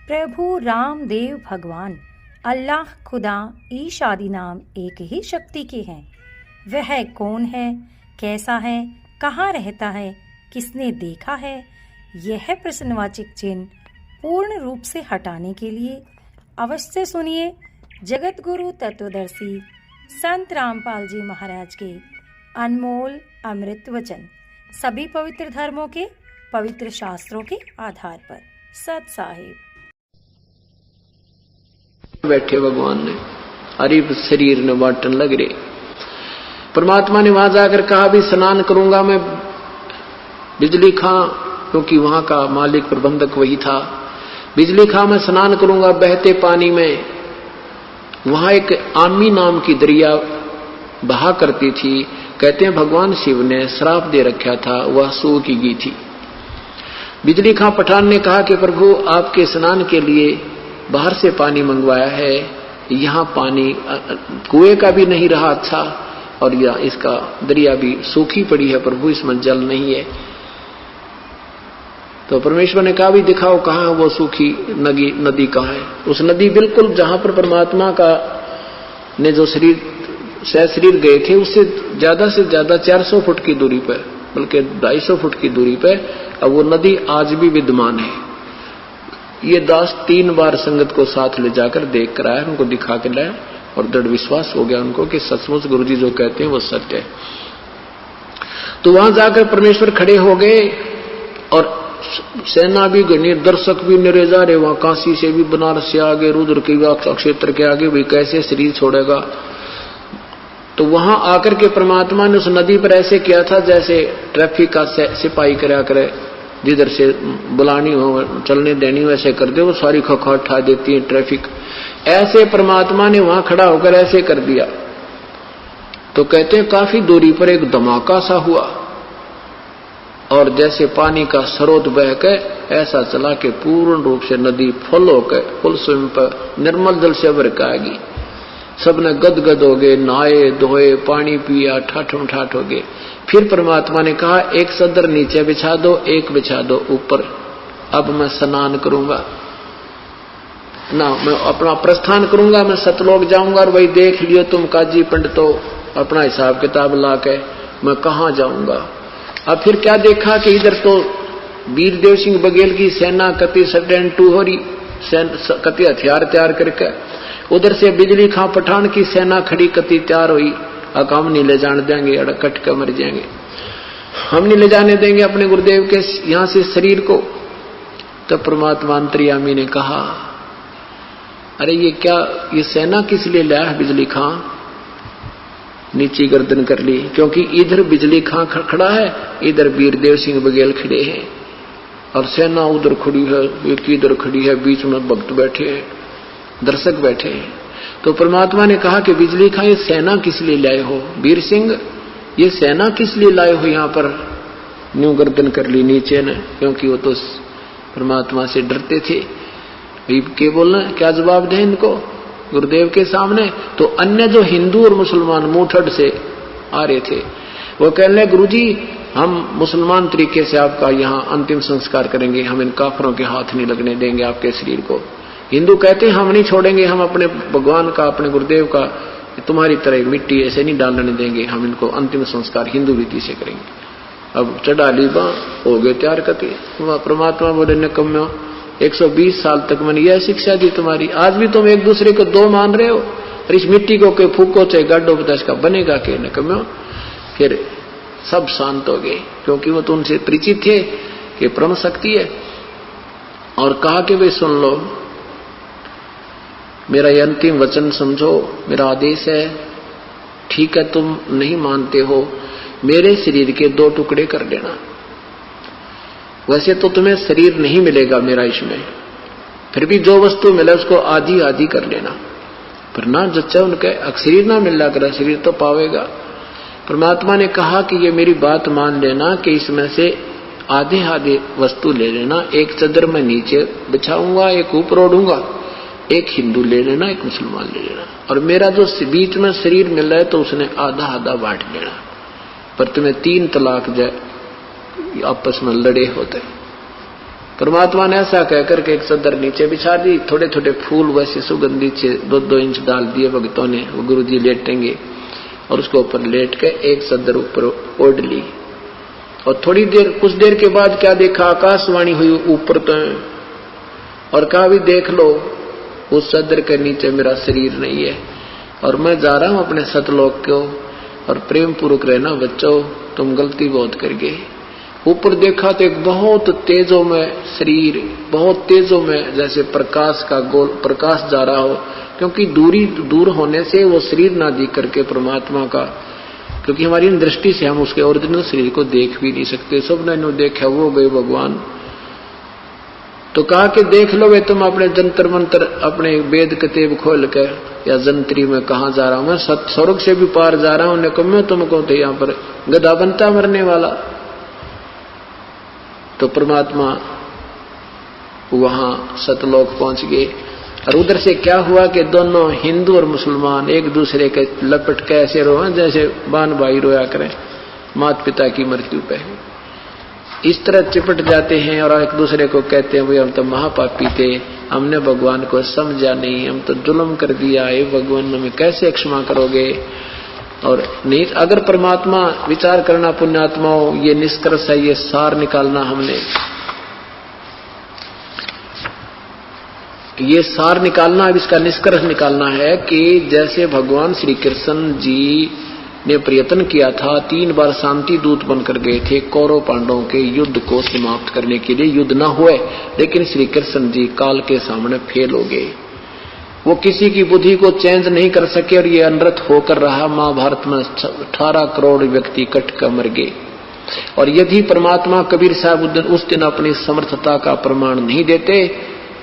प्रभु रामदेव भगवान अल्लाह खुदा ईश आदि नाम एक ही शक्ति के हैं। वह कौन है, कैसा है, कहाँ रहता है, किसने देखा है, यह प्रश्नवाचक चिन्ह पूर्ण रूप से हटाने के लिए अवश्य सुनिए जगत गुरु तत्वदर्शी संत रामपाल जी महाराज के अनमोल अमृत वचन, सभी पवित्र धर्मों के पवित्र शास्त्रों के आधार पर। सत साहिब बैठे भगवान ने अरीब शरीर ने बांटन लग रहे। परमात्मा ने वहां जाकर कहा भी स्नान करूंगा मैं बिजली खां, क्योंकि वहां का मालिक प्रबंधक वही था। बिजली खां मैं स्नान करूंगा बहते पानी में। वहां एक आमी नाम की दरिया बहा करती थी। कहते हैं भगवान शिव ने श्राप दे रखा था, वह सूखी गई थी। बिजली खां पठान ने कहा कि प्रभु आपके स्नान के लिए बाहर से पानी मंगवाया है, यहाँ पानी कुएं का भी नहीं रहा अच्छा, और यह इसका दरिया भी सूखी पड़ी है प्रभु, इसमें जल नहीं है। तो परमेश्वर ने कहा भी दिखाओ कहाँ वो सूखी नदी कहाँ है। उस नदी बिल्कुल जहां पर परमात्मा का ने जो शरीर गए थे उससे ज्यादा से ज्यादा 400 फुट की दूरी पर, बल्कि 250 फुट की दूरी पर अब वो नदी आज भी विद्यमान है। ये दास 3 बार संगत को साथ ले जाकर देख कर आया, उनको दिखा के लाया, और दृढ़ विश्वास हो गया उनको कि सचमुच गुरुजी जो कहते हैं वो सत्य है। तो वहां जाकर परमेश्वर खड़े हो गए और सेना भी गई, दर्शक भी निरे जा रहे। वहां काशी से भी, बनारस से आगे, रुद्र के क्षेत्र के आगे भी कैसे शरीर छोड़ेगा। तो वहां आकर के परमात्मा ने उस नदी पर ऐसे किया था जैसे ट्रैफिक का सिपाही करा करे, जिधर से बुलानी हो चलने देनी हो वैसे कर दे, वो सारी खखा ठा देती है ट्रैफिक। ऐसे परमात्मा ने वहां खड़ा होकर ऐसे कर दिया। तो कहते हैं काफी दूरी पर एक धमाका सा हुआ, और जैसे पानी का स्रोत बह के ऐसा चला कि पूर्ण रूप से नदी फुल होकर फुल स्विम पर निर्मल जल से भर के आएगी। सबने गदगद हो गए, नहाए धोए, पानी पिया, ठाठम ठाठ हो गए। फिर परमात्मा ने कहा एक सदर नीचे बिछा दो, एक बिछा दो ऊपर, अब मैं स्नान करूंगा ना, मैं अपना प्रस्थान करूंगा, मैं सतलोक जाऊंगा। और वही देख लियो तुम काजी पंडितों, अपना हिसाब किताब ला के मैं कहां जाऊंगा। अब फिर क्या देखा कि इधर तो वीरदेव सिंह बघेल की सेना कति सटेन टू हो रही, कति हथियार तैयार करके, उधर से बिजली खां पठान की सेना खड़ी कति तैयार हुई। अब हम नहीं ले जाने देंगे, अड़ कट कर मर जाएंगे, हम नहीं ले जाने देंगे अपने गुरुदेव के यहां से शरीर को। तब परमात्मा अंतर्यामी ने कहा अरे ये क्या, ये सेना किस लिए लाया है बिजली खां। नीची गर्दन कर ली, क्योंकि इधर बिजली खां खड़ा है, इधर वीरदेव सिंह बघेल खड़े हैं, और सेना उधर खड़ी है, एक इधर खड़ी है, बीच में भक्त बैठे हैं, दर्शक बैठे हैं। तो परमात्मा ने कहा कि बिजली खां ये सेना किस लिए लाए हो, वीर सिंह ये सेना किस लिए लाए हो यहाँ पर। न्यू गर्दन कर ली नीचे ने, क्योंकि वो तो परमात्मा से डरते थे। के बोलना क्या जवाब दे इनको गुरुदेव के सामने। तो अन्य जो हिंदू और मुसलमान मुठड़ से आ रहे थे, वो कहने लगे गुरुजी हम मुसलमान तरीके से आपका यहाँ अंतिम संस्कार करेंगे, हम इन काफरों के हाथ नहीं लगने देंगे आपके शरीर को। हिंदू कहते हैं हम नहीं छोड़ेंगे, हम अपने भगवान का, अपने गुरुदेव का तुम्हारी तरह मिट्टी ऐसे नहीं डालने देंगे, हम इनको अंतिम संस्कार हिंदू विधि से करेंगे। अब चढ़ा ली बा हो गए तैयार करके। परमात्मा बोले निकम्मो 120 साल तक मैंने यह शिक्षा दी तुम्हारी, आज भी तुम एक दूसरे को दो मान रहे हो, और इस मिट्टी को कोई फूको चाहे गाडो बता इसका बनेगा के निकम्मो। फिर सब शांत हो गए, क्योंकि वो तो उनसे परिचित थे कि ब्रह्म शक्ति है। और कहा कि वे सुन लो, मेरा ये अंतिम वचन समझो, मेरा आदेश है, ठीक है तुम नहीं मानते हो, मेरे शरीर के 2 टुकड़े कर देना। वैसे तो तुम्हें शरीर नहीं मिलेगा मेरा इसमें, फिर भी जो वस्तु मिले उसको आधी आधी कर लेना, पर ना जच्चा उनके शरीर ना मिल रहा, शरीर तो पावेगा। परमात्मा ने कहा कि ये मेरी बात मान लेना कि इसमें से आधे आधे वस्तु ले लेना, एक चदर में नीचे बिछाऊंगा, एक ऊपर ओढ़ूंगा, एक हिंदू ले लेना, एक मुसलमान ले लेना, और मेरा जो बीच में शरीर मिल रहा है तो उसने आधा आधा बांट लेना। पर तुम्हें 3 तलाक जाए आपस में लड़े होते, परमात्मा ने ऐसा कहकर के एक चद्दर नीचे बिछा दी, थोड़े थोड़े फूल वैसे सुगंधित से 2-2 इंच डाल दिए भक्तों ने, वो गुरु जी लेटेंगे और उसके ऊपर लेट के एक चद्दर ऊपर ओढ़ ली। और थोड़ी देर, कुछ देर के बाद क्या देखा, आकाशवाणी हुई ऊपर तो, और कहा भी देख लो उस चद्दर के नीचे मेरा शरीर नहीं है और मैं जा रहा हूं अपने सतलोक को, और प्रेम पूर्वक रहना बच्चों, तुम गलती बहुत कर गए। ऊपर देखा तो एक बहुत तेजों में शरीर, बहुत तेजों में जैसे प्रकाश का गोल प्रकाश जा रहा हो, क्योंकि दूर होने से वो शरीर ना दिख करके परमात्मा का, क्योंकि हमारी दृष्टि से हम उसके ओरिजिनल शरीर को देख भी नहीं सकते। सबने नो देखा वो गए भगवान। तो कहा कि देख लो वे तुम अपने जंतर मंत्र, अपने वेद कतेब खोल के या जंत्री में कहा जा रहा हूं मैं, स्वर्ग से भी पार जा रहा हूं। उन्हें कहा मैं तुमको तो यहाँ पर गधा बनता मरने वाला। तो परमात्मा वहां सतलोक पहुंच गए। और उधर से क्या हुआ कि दोनों हिंदू और मुसलमान एक दूसरे के लपट के ऐसे रोए जैसे बान भाई रोया करें माता पिता की मृत्यु पे। इस तरह चिपट जाते हैं और एक दूसरे को कहते हैं भाई हम तो महापापी थे, हमने भगवान को समझा नहीं, हम तो जुल्म कर दिया है, भगवान हमें कैसे क्षमा करोगे। और नहीं, अगर परमात्मा विचार करना पुण्यात्माओं, ये निष्कर्ष है, ये सार निकालना, हमने ये सार निकालना, अब इसका निष्कर्ष निकालना है कि जैसे भगवान श्री कृष्ण जी ने प्रयत्न किया था, 3 बार शांति दूत बनकर गए थे कौरव पांडवों के युद्ध को समाप्त करने के लिए, युद्ध न हुए, लेकिन श्री कृष्ण जी काल के सामने फेल हो गए। वो किसी की बुद्धि को चेंज नहीं कर सके और ये अनर्थ होकर रहा। महाभारत में 18 करोड़ व्यक्ति कट कर मर गए। और यदि परमात्मा कबीर साहब उस दिन अपनी समर्थता का प्रमाण नहीं देते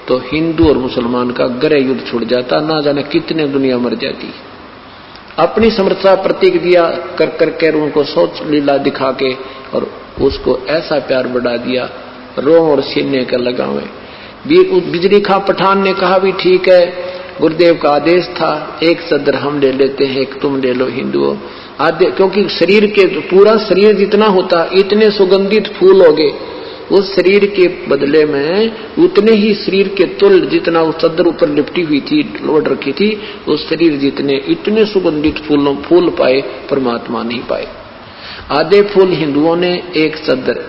तो हिंदू और मुसलमान का गहरा युद्ध छूट जाता, ना जाने कितने दुनिया मर जाती। अपनी समर्थता प्रतीक दिया कर करके उनको सोच लीला दिखा के और उसको ऐसा प्यार बढ़ा दिया, रोम और सीने के लगावे। बिजली खां पठान ने कहा भी ठीक है, गुरुदेव का आदेश था, एक सदर हम ले लेते हैं, एक तुम ले लो हिंदुओं। क्योंकि शरीर के पूरा शरीर जितना होता इतने सुगंधित फूल हो गए, उस शरीर के बदले में उतने ही शरीर के तुल जितना उस चद्दर ऊपर लिपटी हुई थी, लोड रखी थी, उस शरीर जितने इतने सुगंधित फूल पाए, परमात्मा नहीं पाए। आधे फूल हिंदुओं ने एक चद्दर,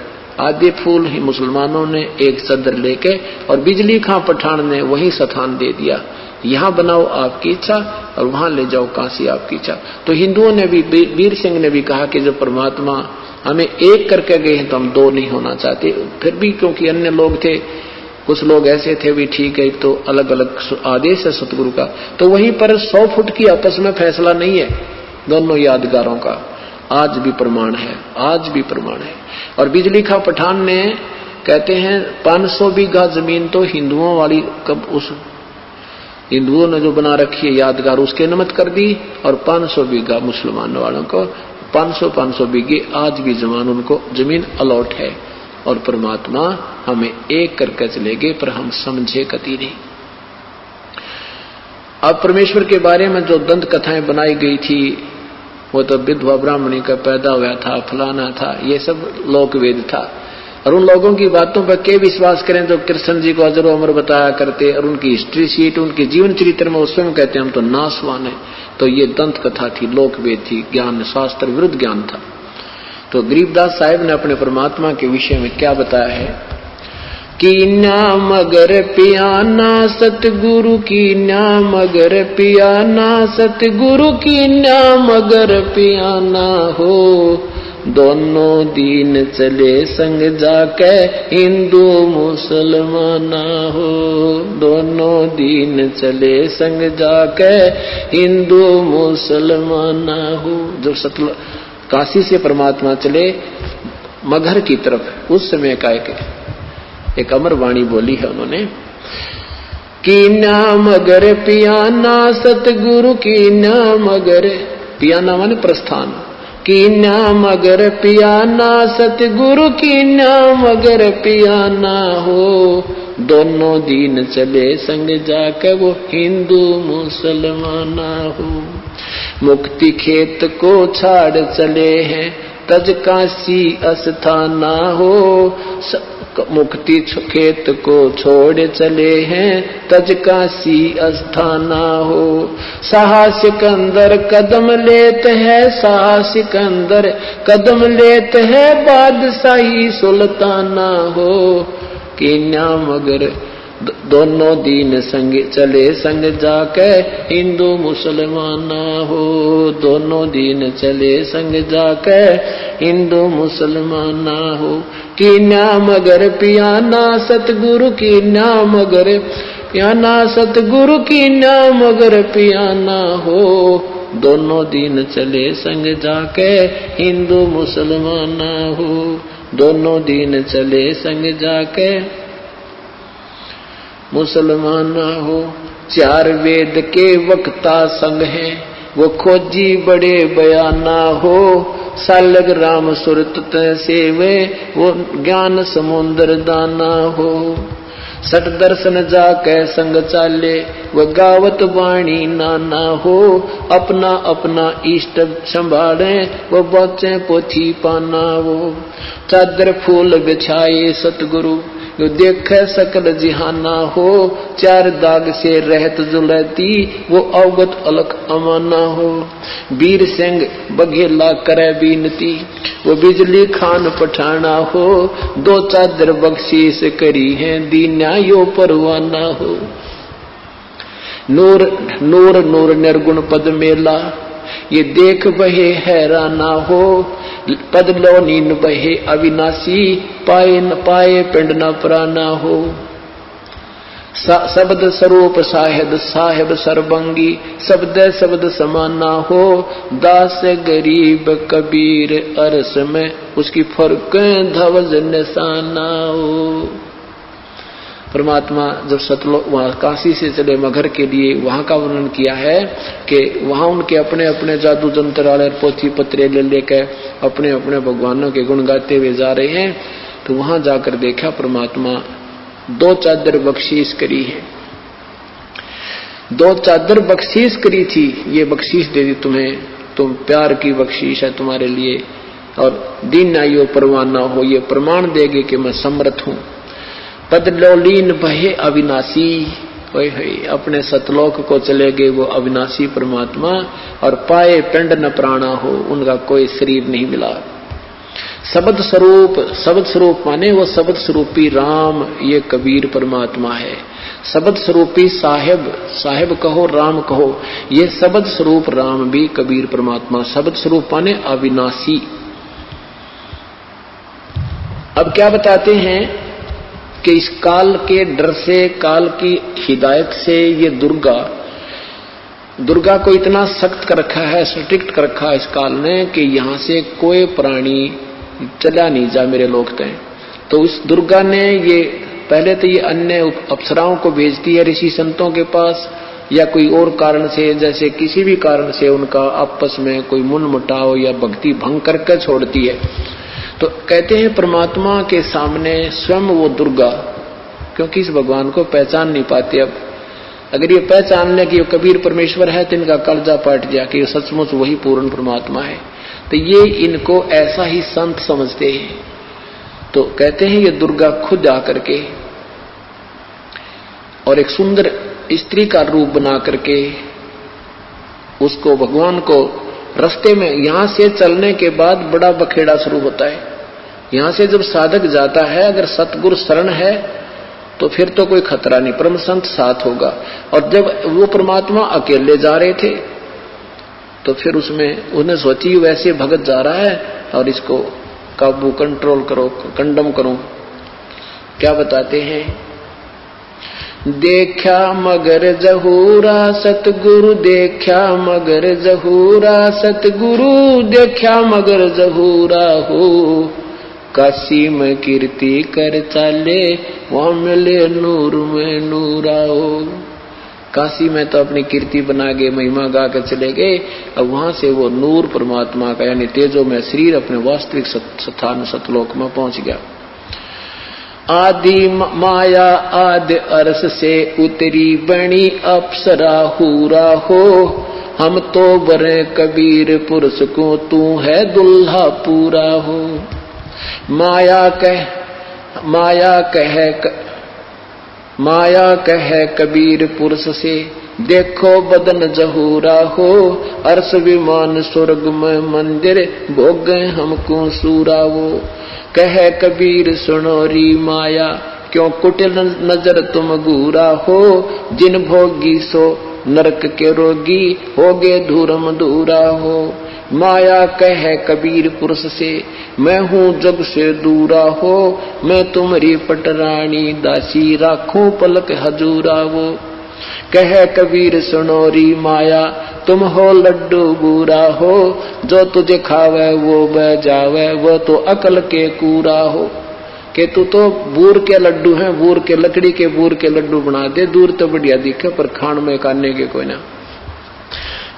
आधे फूल ही मुसलमानों ने एक चद्दर लेके, और बिजली खां पठान ने वही स्थान दे दिया, यहाँ बनाओ आपकी इच्छा और वहां ले जाओ काशी आपकी इच्छा। तो हिंदुओं ने भी, वीर सिंह ने भी कहा कि जब परमात्मा हमें एक करके गए हैं तो हम 2 नहीं होना चाहते। फिर भी क्योंकि अन्य लोग थे, कुछ लोग ऐसे थे भी ठीक है, तो अलग अलग आदेश है सतगुरु का, तो वहीं पर 100 फुट की आपस में फैसला नहीं है दोनों यादगारों का। आज भी प्रमाण है, आज भी प्रमाण है। और बिजली खां पठान ने कहते हैं 500 बीघा जमीन तो हिंदुओं वाली, कब उस हिंदुओं ने जो बना रखी है यादगार, उसके नमत कर दी, और 500 बीघा मुसलमान वालों को, 500 बीघे आज भी जमान उनको जमीन अलॉट है। और परमात्मा हमें एक करके चलेगे, पर हम समझे कति नहीं। अब परमेश्वर के बारे में जो दंत कथाएं बनाई गई थी, वो तो विधवा ब्राह्मणी का पैदा हुआ था, फलाना था, ये सब लोक वेद था। और उन लोगों की बातों पर के विश्वास करें जो कृष्ण जी को अजर अमर बताया करते, और उनकी हिस्ट्री शीट, उनके जीवन चरित्र में वो स्वयं कहते हैं हम तो नासवान है। तो ये दंत कथा थी, लोक वेद थी, ज्ञान शास्त्र विरुद्ध ज्ञान था। तो गरीबदास साहिब ने अपने परमात्मा के विषय में क्या बताया है कि नाम अगर पियाना सतगुरु की, नाम अगर पियाना सतगुरु की, नाम अगर पियाना हो, दोनों दीन चले संग जाके हिंदू मुसलमाना हो, दोनों दीन चले संग जाके हिंदू मुसलमाना हो। जब काशी से परमात्मा चले मगहर की तरफ, उस समय का एक अमर वाणी बोली है उन्होंने कि नाम अगर पियाना सतगुरु की, नाम अगर पियाना माने प्रस्थान, कि नाम अगर पियाना सतगुरु की, नाम अगर पियाना हो, दोनों दीन चले संग जाकर वो हिंदू मुसलमाना हो। मुक्ति खेत को छाड़ चले हैं तज काशी अस्थाना हो। मुक्ति खेत को छोड़ चले हैं, तज काशी अस्थाना हो। साहस सिकंदर कदम लेत है, साहस सिकंदर कदम लेत है, बादशाही सुल्ताना हो। कीन्या मगर दोनों दीन संग चले संग जाके, हिंदू मुसलमाना हो। दोनों दीन चले संग जाके, हिंदू मुसलमाना हो। कीन्या मगर पियाना सतगुरु, कीन्या मगर पियाना सतगुरु, कीन्या मगर पियाना हो। दोनों दीन चले संग जाके, हिंदू मुसलमाना हो। दोनों दीन चले संग जाके, मुसलमाना हो। चार वेद के वक्ता संग हैं, वो खोजी बड़े बयाना हो। सालग राम सुरत सेवे, वो ज्ञान समुद्र दाना हो। सठ दर्शन जाके संग चाले, वो गावत वाणी नाना हो। अपना अपना इष्ट संभाले, वो बचे पोथी पाना हो। चादर फूल बिछाए सतगुरु, जो देखे सकल जिहाना हो। चार दाग से रहत जुलती, वो अवगत अलख अमाना हो। वीर सिंह बघेला करे बीनती, वो बिजली खान पठाना हो। दो चादर बख्शीश करी है, दीन्या यो परवाना हो। नूर नूर नूर निर्गुण पद मेला, ये देख बहे हैराना हो। पद लो नीन बहे अविनाशी, पाए न पाए पिंड न प्राना हो। शब्द स्वरूप साहेब साहेब सर्वंगी, शब्द शब्द समाना हो। दास गरीब कबीर अरस में, उसकी फर्क धवज निशाना हो। परमात्मा जब सतलोक वहां काशी से चले मगहर के लिए, वहां का वर्णन किया है कि वहां उनके अपने अपने जादू जंत्र वाले पोथी पत्रे ले लेकर अपने अपने भगवानों के गुण गाते हुए जा रहे हैं। तो वहां जाकर देखा परमात्मा दो चादर बख्शीश करी है। दो चादर बख्शीश करी थी, ये बख्शीश दे दी तुम्हें, तुम प्यार की बख्शीश है तुम्हारे लिए। और दीन आयो परवाना हो, ये प्रमाण देगे कि मैं समर्थ हूं। पद लोलीन बहे अविनाशी, अपने सतलोक को चले गए वो अविनाशी परमात्मा। और पाए पिंड न प्राणा हो, उनका कोई शरीर नहीं मिला। शब्द स्वरूप, शब्द स्वरूप माने वो शब्द स्वरूपी राम, ये कबीर परमात्मा है। शब्द स्वरूपी साहेब, साहेब कहो राम कहो, ये शब्द स्वरूप राम भी कबीर परमात्मा। शब्द स्वरूप माने अविनाशी। अब क्या बताते हैं कि इस काल के डर से, काल की हिदायत से ये दुर्गा को इतना सख्त कर रखा है, स्ट्रिक्ट कर रखा है इस काल ने कि यहां से कोई प्राणी चला नहीं जा मेरे लोग तय। तो इस दुर्गा ने ये पहले तो ये अन्य अप्सराओं को भेजती है ऋषि संतों के पास, या कोई और कारण से, जैसे किसी भी कारण से उनका आपस में कोई मनमुटाव या भक्ति भंग करके छोड़ती है। तो कहते हैं परमात्मा के सामने स्वयं वो दुर्गा, क्योंकि इस भगवान को पहचान नहीं पाते। अब अगर ये पहचान ले कि ये कबीर परमेश्वर है तो इनका कलजा पाट गया कि ये सचमुच वही पूर्ण परमात्मा है। तो ये इनको ऐसा ही संत समझते हैं। तो कहते हैं ये दुर्गा खुद आकर के और एक सुंदर स्त्री का रूप बना करके उसको, भगवान को रास्ते में, यहां से चलने के बाद बड़ा बखेड़ा शुरू होता है। यहां से जब साधक जाता है, अगर सतगुरु शरण है तो फिर तो कोई खतरा नहीं, परम संत साथ होगा। और जब वो परमात्मा अकेले जा रहे थे तो फिर उसमें उन्हें सोची वैसे भगत जा रहा है और इसको काबू, कंट्रोल करो, कंडम करो। क्या बताते हैं, देखा मगर जहूरा सतगुरु, देखा मगर जहूरा सतगुरु, देखा मगर जहूरा हो। काशी में कीर्ति कर चाले, वहां मिले नूर में नूरा हो। काशी में तो अपनी कीर्ति बना के महिमा गा कर चले गए, अब वहां से वो नूर परमात्मा का यानी तेजो में शरीर अपने वास्तविक स्थान सतलोक में पहुंच गया। आदि माया आदि अरस से उतरी बनी अप्सरा हूरा हो। हम तो बरे कबीर पुरुष को, तू है दुल्हा पूरा हो। माया कहे कबीर पुरुष से, देखो बदन जहूरा हो। अर्श विमान स्वर्ग में मंदिर, भोग गए हमको सूरा वो। कहे कबीर सुनोरी माया, क्यों कुटिल नजर तुम घूरा हो। जिन भोगी सो नरक के रोगी, होगे धूरम दूरा हो। माया कहे कबीर पुरुष से, मैं हूँ जग से दूरा हो। मैं तुम्हारी पटरानी दासी, राखूं पलक हजूरा वो। कहे कबीर सुनोरी माया, तुम हो लड्डू बूरा हो। जो तुझे खावे वो बह जावे, वो तो अकल के कूरा हो। कि तू तो बूर के लड्डू हैं, बूर के लकड़ी के बूर के लड्डू बना दे, दूर तो बढ़िया दिखे पर खान में काटने के कोई ना।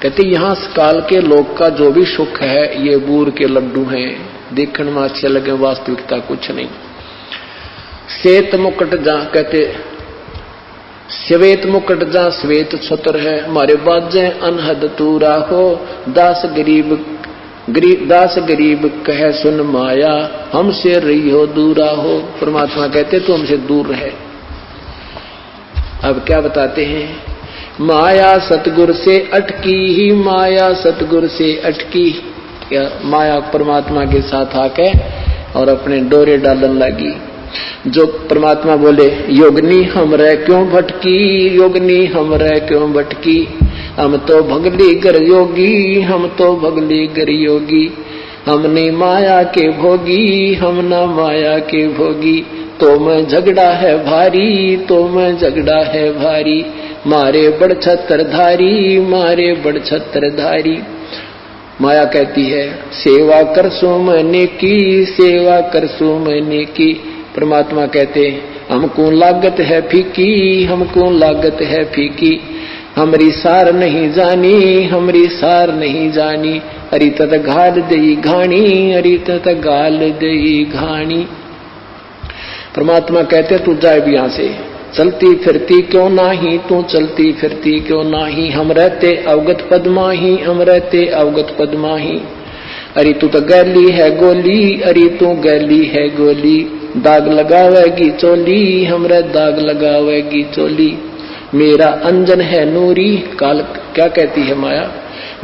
कहते यहाँ काल के लोग का जो भी सुख है ये बूर के लड्डू हैं, देखने में अच्छे लगे, वास्तविकता कुछ नहीं। श्वेत मुकुट जहाँ कहते श्वेत मुकुट जहाँ श्वेत छत्र है, हमारे बाजे अनहद तूरा हो। दास गरीब कहे सुन माया, हमसे रही हो दूरा हो। परमात्मा कहते तू हमसे दूर रहे। अब क्या बताते हैं, माया सतगुर से अटकी ही, माया सतगुर से अटकी। क्या माया परमात्मा के साथ आके और अपने डोरे डालन लगी। जो परमात्मा बोले योगनी हम रह क्यों भटकी, योगनी हम रह क्यों भटकी। हम तो भगली गर योगी, हम तो भगली गर योगी। हमने माया के भोगी, हम ना माया के भोगी। तो मैं झगड़ा है भारी, तो मैं झगड़ा है भारी। मारे बड़ छत्रधारी, मारे बड़ छत्रधारी। माया कहती है सेवा कर सो मैंने की, सेवा कर सो मैंने की। परमात्मा कहते हमको लागत है फीकी, हमको लागत है फीकी। हमरी सार नहीं जानी, हमरी सार नहीं जानी। अरी तत घाल दई घाणी, अरी तत गाल दई घाणी। परमात्मा कहते तू जाए भी यहाँ से, चलती फिरती क्यों नाही, तू चलती फिरती क्यों नाही। हम रहते अवगत पद्माही, हम रहते अवगत पद्माही। अरे तू तो गैली है गोली, अरे तू गैली है गोली। दाग लगावेगी चोली, हमरे दाग लगावेगी चोली। मेरा अंजन है नूरी, काल क्या कहती है माया,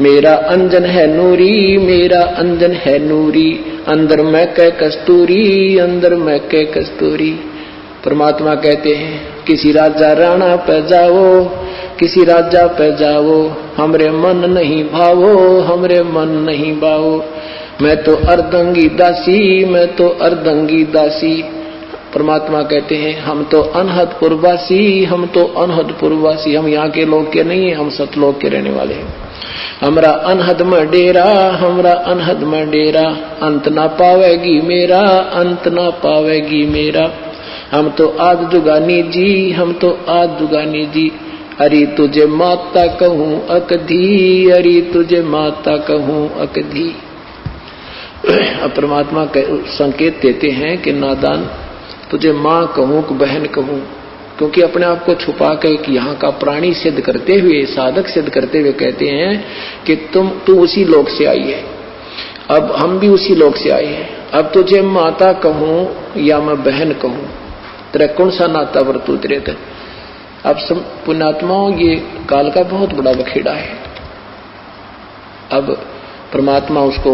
मेरा अंजन है नूरी, मेरा अंजन है नूरी। अंदर मैं कह कस्तूरी, अंदर मैं कह कस्तूरी। परमात्मा कहते हैं किसी राजा राणा पे जाओ, किसी राजा पे जाओ। हमरे मन नहीं भावो, हमरे मन नहीं भावो। मैं तो अर्धंगी दासी, मैं तो अर्धंगी दासी। परमात्मा कहते हैं हम तो अनहदपुरवासी, हम तो अनहदपुरवासी। हम यहाँ के लोग के नहीं है, हम सतलोक के रहने वाले हैं। हमरा अनहद में डेरा, हमरा अनहद में डेरा। अंत ना पावेगी मेरा, अंत ना पावेगी मेरा। हम तो आद जुगानी जी, हम तो आद जुगानी जी। अरे तुझे माता कहूँ अकधी, अरे तुझे माता कहूँ अकधी। अब परमात्मा संकेत देते हैं कि नादान तुझे माँ कहूँ कि बहन कहूँ, क्योंकि अपने आप को छुपा के कि यहाँ का प्राणी सिद्ध करते हुए, साधक सिद्ध करते हुए कहते हैं कि तू उसी लोक से आई है। अब हम भी उसी लोक से आए हैं। अब तुझे माता कहूँ या मैं बहन कहूँ, तेरा कौन सा नाता वर्तूत रहता। अब पुण्यात्माओं ये काल का बहुत बड़ा बखेड़ा है। अब परमात्मा उसको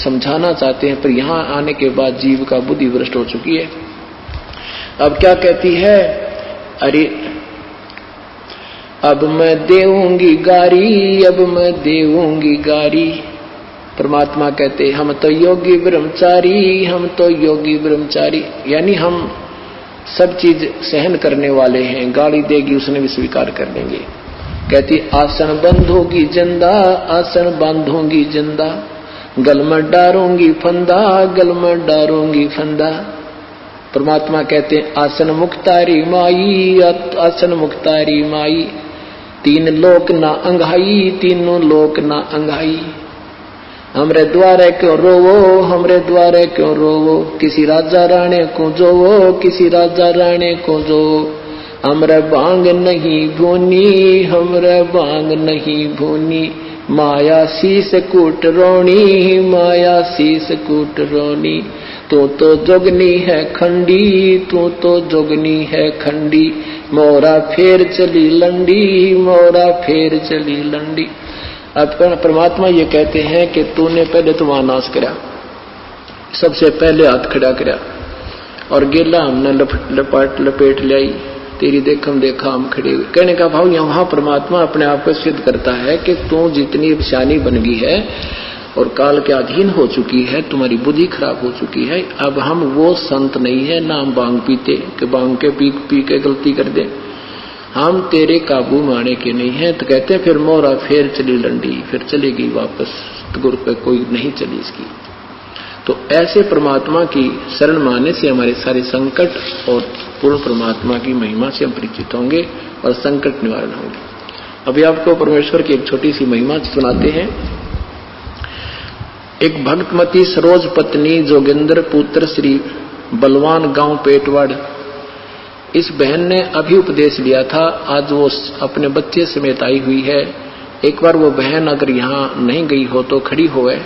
समझाना चाहते हैं, पर यहाँ आने के बाद जीव का बुद्धि भ्रष्ट हो चुकी है। अब क्या कहती है, अरे अब मैं देऊंगी गारी, अब मैं देऊंगी गारी। परमात्मा कहते हम तो योगी ब्रह्मचारी, हम तो योगी ब्रह्मचारी। यानी हम सब चीज सहन करने वाले हैं। गाली देगी उसने भी स्वीकार कर लेंगे। कहती आसन बंधोगी जिंदा, आसन बांधूंगी जिंदा। गल में डारूंगी फंदा, गल में डारूंगी फंदा। परमात्मा कहते हैं आसन मुक्तारी माई, आसन मुक्तारी माई। तीन लोक ना अंघाई, तीनों लोक ना अंघाई। हमरे द्वारे क्यों रोवो, हमरे द्वारे क्यों रोवो। किसी राजा राणे को जोवो, किसी राजा राणे को जोवो। हमरे बांग नहीं भूनी, हमरे बांग नहीं भूनी। माया शीस कूट रोणी, माया शीस कूट रोणी। तू तो जोगनी है खंडी, तू तो जोगनी है खंडी। मोरा फेर चली लंडी, मोरा फेर चली लंडी। अब परमात्मा ये कहते हैं कि तूने पहले तो वहां नाश करा, सबसे पहले हाथ खड़ा करा और गेला हमने लपेट लाई, तेरी देखम देखा हम खड़े हुए। कहने का भाव यहाँ परमात्मा अपने आप को सिद्ध करता है कि तू जितनी शानी बन गई है और काल के अधीन हो चुकी है, तुम्हारी बुद्धि खराब हो चुकी है। अब हम वो संत नहीं है ना हम भांग पीते कि भांग के पी के गलती कर दे, हम तेरे काबू में आने के नहीं है। तो कहते हैं फिर मोरा फेर चली लंडी, फिर चलेगी वापस गुरु पे कोई नहीं चली इसकी। तो ऐसे परमात्मा की शरण मानने से हमारे सारे संकट और पूर्ण परमात्मा की महिमा से हम परिचित होंगे और संकट निवारण होंगे। अभी आपको परमेश्वर की एक छोटी सी महिमा सुनाते हैं। एक भक्तमती सरोज पत्नी जोगिंदर पुत्र श्री बलवान गांव पेटवाड़, इस बहन ने अभी उपदेश लिया था, आज वो अपने बच्चे समेत आई हुई है। एक बार वो बहन अगर यहाँ नहीं गई हो तो खड़ी होए।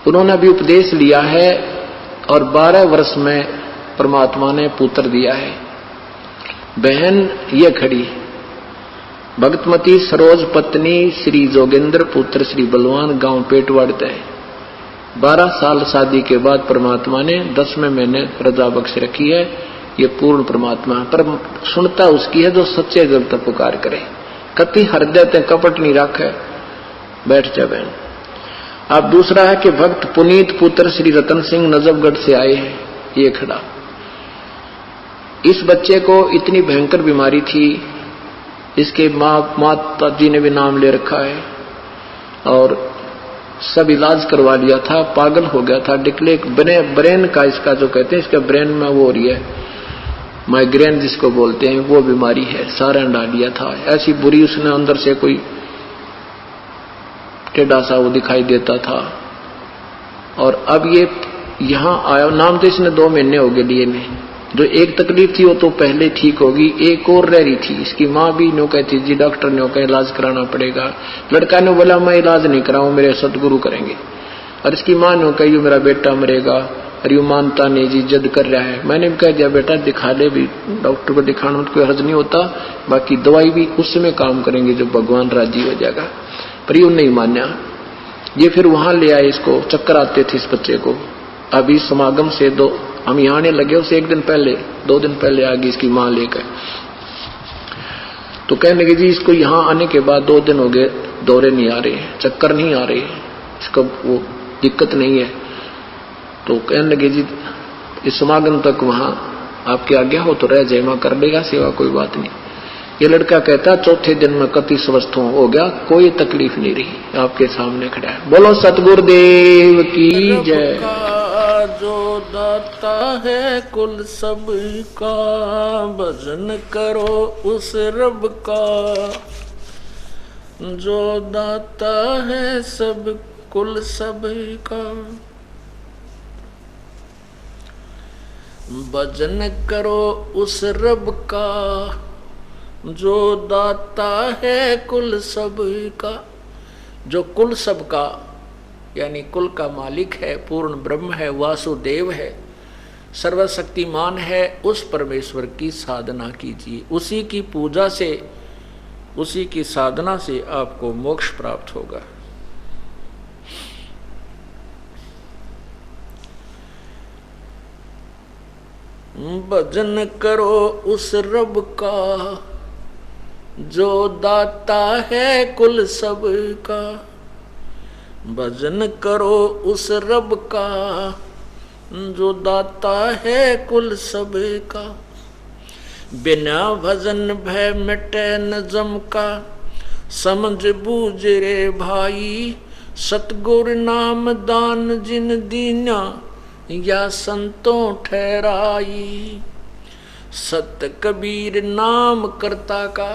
उन्होंने अभी उपदेश लिया है और 12 वर्ष में परमात्मा ने पुत्र दिया है। बहन ये खड़ी, भक्तमती सरोज पत्नी श्री जोगिंदर पुत्र श्री बलवान गांव पेटवाड़ तय। 12 साल शादी के बाद परमात्मा ने 10वें महीने रजा बख्श रखी है। ये पूर्ण परमात्मा पर सुनता उसकी है जो सच्चे दिल तक पुकार करे, कति हृदय तक कपट नहीं रखे। बैठ जा बहन। अब दूसरा है कि भक्त पुनीत पुत्र श्री रतन सिंह नजफगढ़ से आए हैं, ये खड़ा। इस बच्चे को इतनी भयंकर बीमारी थी, इसके माता जी ने भी नाम ले रखा है और सब इलाज करवा लिया था, पागल हो गया था। डिक्ले ब्रेन का इसका जो कहते हैं, इसका ब्रेन में वो हो रही है माइग्रेन जिसको बोलते हैं, वो बीमारी है, सारा डाल दिया था। ऐसी बुरी उसने अंदर से कोई टेढ़ा सा वो दिखाई देता था। और अब ये यहाँ आया, नाम तो इसने 2 महीने हो गए लिए में। जो एक तकलीफ थी वो तो पहले ठीक होगी, एक और रह रही थी। इसकी माँ भी नो कहती जी डॉक्टर ने कहा इलाज कराना पड़ेगा। लड़का ने बोला मैं इलाज नहीं कराऊं, मेरे सतगुरु करेंगे। और इसकी माँ ने कही यू मेरा बेटा मरेगा, और यू मानता नहीं जी, जिद कर रहा है। मैंने भी कह दिया बेटा दिखा ले, भी डॉक्टर को दिखाना तो कोई हर्ज नहीं होता, बाकी दवाई भी उस समय काम करेंगे जब भगवान राजी हो जाएगा। पर यू नहीं मान्या। ये फिर वहां ले आए इसको, चक्कर आते थे इस बच्चे को। अभी समागम से हम यहाँ आने लगे, उसे 1 दिन पहले 2 दिन पहले आ गई इसकी माँ लेकर। तो कहने लगे जी इसको यहाँ आने के बाद 2 दिन हो गए, दौरे नहीं आ रहे, चक्कर नहीं आ रहे, इसको वो दिक्कत नहीं है। तो कहने लगे जी इस समागम तक वहां आपकी आज्ञा हो तो रह जाए, वहां कर देगा सेवा, कोई बात नहीं। ये लड़का कहता 4थे दिन में कति स्वस्थ हो गया, कोई तकलीफ नहीं रही, आपके सामने खड़ा है। बोलो सतगुरुदेव की जय। जो दाता है कुल सब का, भजन करो उस रब का। जो दाता है सब कुल सब का, भजन करो उस रब का। जो दाता है कुल सब का, जो कुल सब का यानी कुल का मालिक है, पूर्ण ब्रह्म है, वासुदेव है, सर्वशक्तिमान है, उस परमेश्वर की साधना कीजिए। उसी की पूजा से, उसी की साधना से आपको मोक्ष प्राप्त होगा। भजन करो उस रब का, जो दाता है कुल सब का। भजन करो उस रब का, जो दाता है कुल सब का। बिना भजन भय मिटे न जम का, समझ बूझ रे भाई। सतगुर नाम दान जिन दीना, या संतों ठहराई। सत कबीर नाम करता का,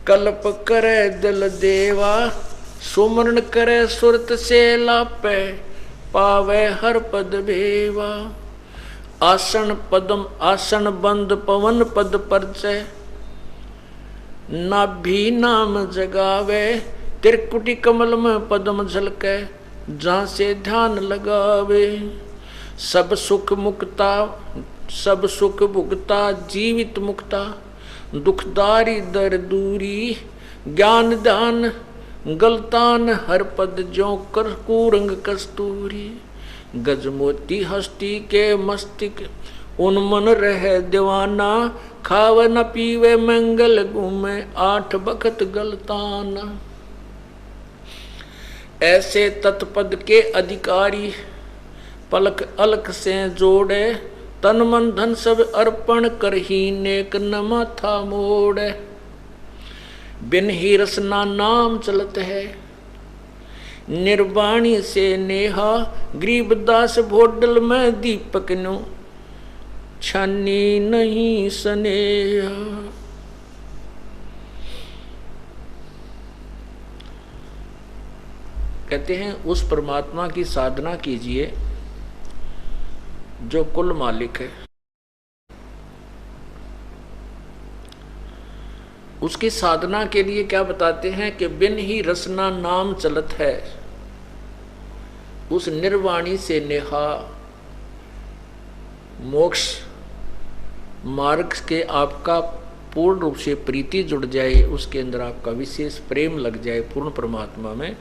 कल्प करे दिल देवा। सुमरण करे सुरत से लापे, पावे हर पद भेवा। आसन पदम आसन बंद पवन पद परचय, नाभि नाम जगावे। त्रिकुटी कमल में पद्म झलके, जहाँ से ध्यान लगावे। सब सुख मुक्ता, सब सुख भुगता, जीवित मुक्ता, दुखदारी दर दूरी, ज्ञान ध्यान गलतान, हर पद ज्यों कर कुरंग कस्तूरी। गजमोती हस्ती के मस्तिक, उन्मन रहे दीवाना, खाव न पीवे मंगल घूमे, 8 बखत गलताना। ऐसे तत्पद के अधिकारी, पलक अलख से जोड़े, तन मन धन सब अर्पण कर ही नेक न माथा मोड़े। बिन ही रसना नाम चलत है, निर्वाणी से नेहा, गरीबदास भोडल में दीपक नो, छानी नहीं स्नेहा। कहते हैं उस परमात्मा की साधना कीजिए जो कुल मालिक है। उसकी साधना के लिए क्या बताते हैं कि बिन ही रसना नाम चलत है, उस निर्वाणी से नेहा, मोक्ष मार्ग के आपका पूर्ण रूप से प्रीति जुड़ जाए, उसके अंदर आपका विशेष प्रेम लग जाए पूर्ण परमात्मा में।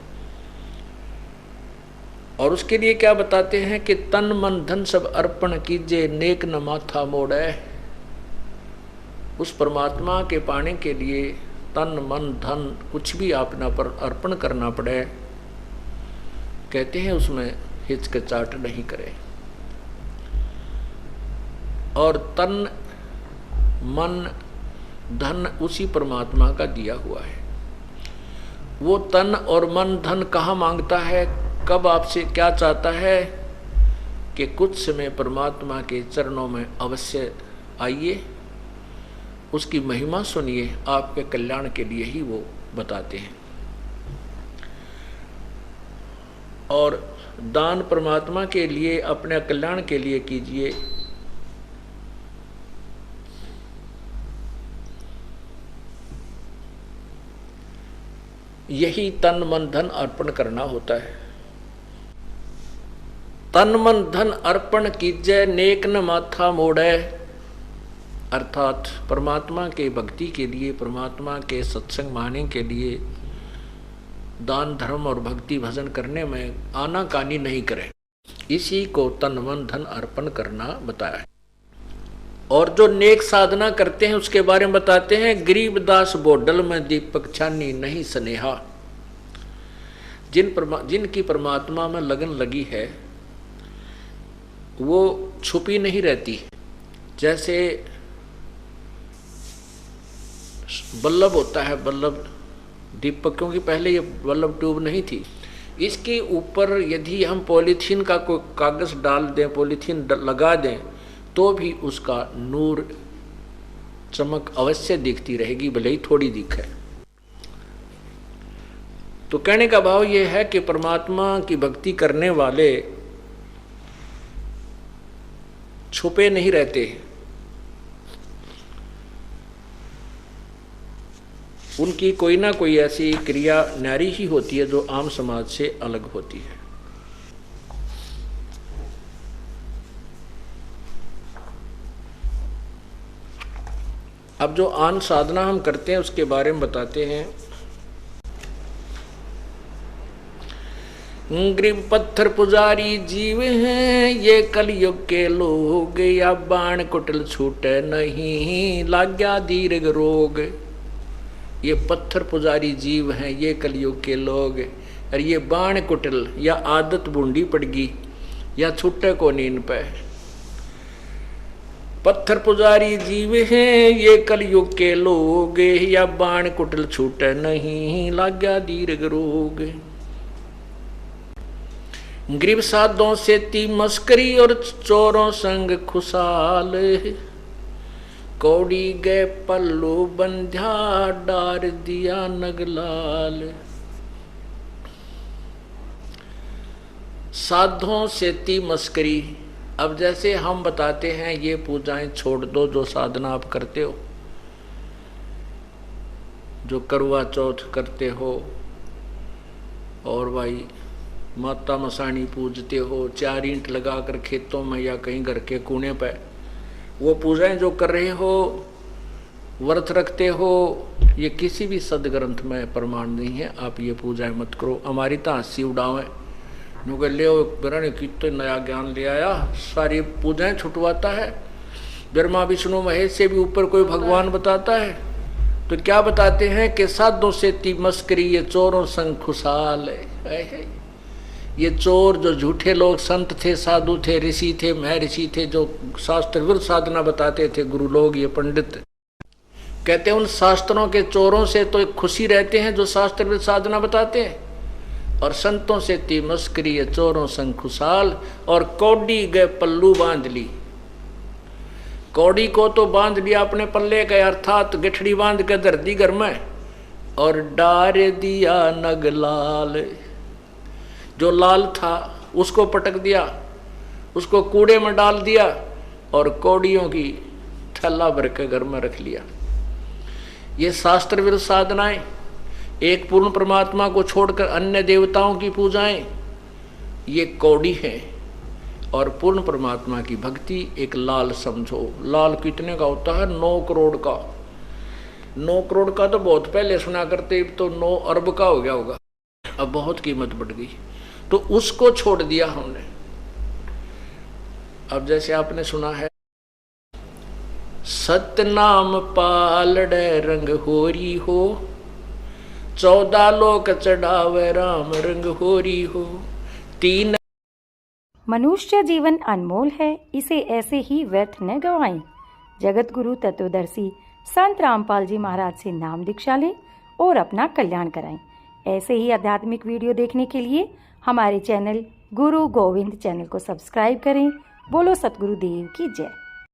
और उसके लिए क्या बताते हैं कि तन मन धन सब अर्पण कीजिए, नेक न माथा मोड़े। उस परमात्मा के पाने के लिए तन मन धन कुछ भी अपना पर अर्पण करना पड़े, कहते हैं उसमें हिचकिचाहट नहीं करे। और तन मन धन उसी परमात्मा का दिया हुआ है। वो तन और मन धन कहाँ मांगता है, कब आपसे क्या चाहता है कि कुछ समय परमात्मा के चरणों में अवश्य आइए, उसकी महिमा सुनिए, आपके कल्याण के लिए ही वो बताते हैं। और दान परमात्मा के लिए, अपने कल्याण के लिए कीजिए। यही तन मन धन अर्पण करना होता है। तन मन धन अर्पण कीजिए, नेक न माथा मोड़े। अर्थात परमात्मा के भक्ति के लिए, परमात्मा के सत्संग माने के लिए दान धर्म और भक्ति भजन करने में आनाकानी नहीं करे। इसी को तन मन धन अर्पण करना बताया है। और जो नेक साधना करते हैं उसके बारे में बताते हैं, गरीबदास बोडल में दीपक छानी नहीं स्नेहा। जिनकी परमात्मा में लगन लगी है वो छुपी नहीं रहती। जैसे बल्लभ होता है, बल्लभ दीपक, क्योंकि पहले ये बल्लभ ट्यूब नहीं थी, इसके ऊपर यदि हम पॉलीथीन का कोई कागज डाल दें, पॉलीथीन लगा दें, तो भी उसका नूर चमक अवश्य दिखती रहेगी, भले ही थोड़ी दिखे। तो कहने का भाव यह है कि परमात्मा की भक्ति करने वाले छुपे नहीं रहते, उनकी कोई ना कोई ऐसी क्रिया न्यारी ही होती है जो आम समाज से अलग होती है। अब जो आन साधना हम करते हैं उसके बारे में बताते हैं। ग्रीब पत्थर पुजारी जीव हैं ये कलयुग के लोग, या बाण कुटिल छूटे नहीं लाग्या दीर्घ रोग। ये पत्थर पुजारी जीव हैं ये कलयुग के लोग, और ये बाण कुटिल या आदत बूंदी पड़गी या छुट्टे को नींद पे। पत्थर पुजारी जीव हैं ये कलयुग के लोग, या बाण कुटिल छूटे नहीं लाग्या दीर्घ रोग। गरीब साधों से ती मस्करी और चोरों संग खुशाल, कौड़ी गए पल्लू बंध्या डार दिया नगलाल। साधों से ती मस्करी, अब जैसे हम बताते हैं ये पूजाएं छोड़ दो जो साधना आप करते हो, जो करवा चौथ करते हो, और भाई माता मसाणी पूजते हो, 4 ईंट लगाकर खेतों में या कहीं घर के कोने पर, वो पूजाएं जो कर रहे हो, व्रत रखते हो, ये किसी भी सदग्रंथ में प्रमाण नहीं है। आप ये पूजाएं मत करो। हमारी तो हंसी उड़ावें, नुके ले बिरण कितने नया ज्ञान ले आया, सारी पूजाएं छुटवाता है। ब्रह्मा विष्णु महेश से भी ऊपर कोई भगवान बताता है तो क्या बताते हैं कि साधों से ती मस्करी, ये चोरों संग खुशहाल है। ये चोर जो झूठे लोग संत थे, साधु थे, ऋषि थे, महर्षि थे, जो शास्त्र विरुद्ध साधना बताते थे, गुरु लोग, ये पंडित कहते हैं उन शास्त्रों के चोरों से तो खुशी रहते हैं जो शास्त्र विरुद्ध साधना बताते हैं, और संतों से ती मस्करी, ये चोरों संग खुशहाल। और कौड़ी गए पल्लू बांध ली, कौड़ी को तो बांध लिया अपने पल्ले के, अर्थात गठड़ी बांध के धर दी घर में, और डार दिया नग लाल, जो लाल था उसको पटक दिया, उसको कूड़े में डाल दिया, और कौड़ियों की थैला भर के घर में रख लिया। ये शास्त्र विरुद्ध साधनाएं, एक पूर्ण परमात्मा को छोड़कर अन्य देवताओं की पूजाएं, ये कौड़ी है। और पूर्ण परमात्मा की भक्ति एक लाल समझो। लाल कितने का होता है? 9 करोड़ का। 9 करोड़ का तो बहुत पहले सुना करते, तो 9 अरब का हो गया होगा, अब बहुत कीमत बढ़ गई, तो उसको छोड़ दिया हमने। अब जैसे आपने सुना है, सतनाम पालड़े रंग होरी हो, 14 लोक चढ़ावे राम रंग होरी हो। 3 मनुष्य जीवन अनमोल है, इसे ऐसे ही व्यर्थ न गवाएं। जगत गुरु तत्वदर्शी संत रामपाल जी महाराज से नाम दीक्षा लें और अपना कल्याण कराएं। ऐसे ही आध्यात्मिक वीडियो देखने के लिए हमारे चैनल गुरु गोविंद चैनल को सब्सक्राइब करें। बोलो सतगुरुदेव की जय।